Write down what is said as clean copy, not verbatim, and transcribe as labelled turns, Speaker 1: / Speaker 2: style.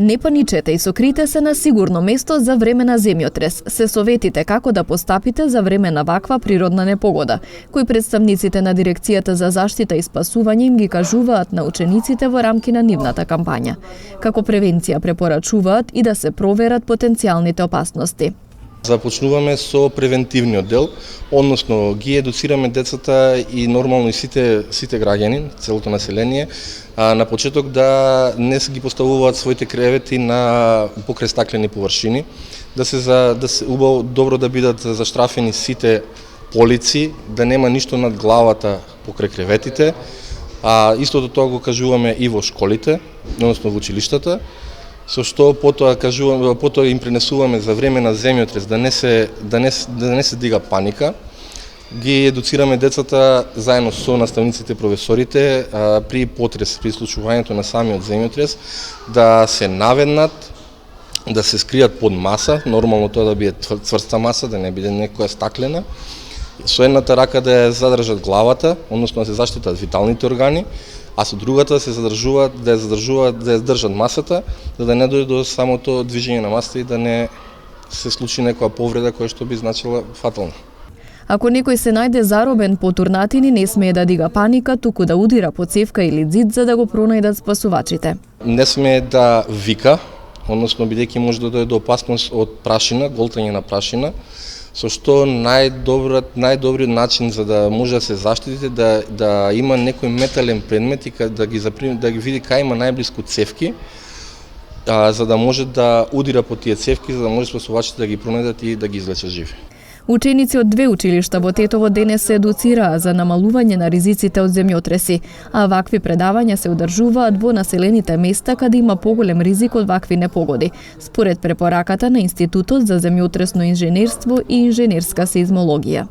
Speaker 1: Не паничете и сокрите се на сигурно место за време на земјотрес. Се советите како да постапите за време на ваква природна непогода, кои представниците на Дирекцијата за заштита и спасување им ги кажуваат на учениците во рамки на нивната кампања. Како превенција препорачуваат и да се проверат потенцијалните опасности.
Speaker 2: Започнуваме со превентивниот дел, односно ги едуцираме децата и нормално и сите граѓани, целото население, на почеток да не се ги поставуваат своите кревети на покрај стаклени површини, да се убаво добро да бидат заштрафени сите полици, да нема ништо над главата покрај креветите. Истото тоа го кажуваме и во школите, односно во училиштата. Со што потоа им пренесуваме за време на земјотрес да не се дига паника. Ги едуцираме децата заедно со наставниците и професорите при потрес, при случувањето на самиот земјотрес, да се наведнат, да се скријат под маса, нормално тоа да биде цврста маса, да не биде некоја стаклена. Со едната рака да ја задржат главата, односно да се заштитат виталните органи, а со другата да ја држат масата, за да не дојде до самото движење на масата и да не се случи некоја повреда која што би значила фатална.
Speaker 1: Ако некој се најде заробен по турнатини, не смее да дига паника, туку да удира по цевка или ѕид за да го пронајдат спасувачите.
Speaker 2: Не смее да вика, односно бидејќи може да дојде до опасност од прашина, голтање на прашина, со што најдобриот начин за да може да се заштитите да има некој метален предмет и да ги види кај има најблиску цевки, за да може да удира по тие цевки, за да може спасувачите да ги пронајдат и да ги излечат живи.
Speaker 1: Ученици од 2 училишта во Тетово денес се едуцираа за намалување на ризиците од земјотреси, а вакви предавања се одржуваат во населените места каде има поголем ризик од вакви непогоди, според препораката на Институтот за земјотресно инженерство и инженерска сеизмологија.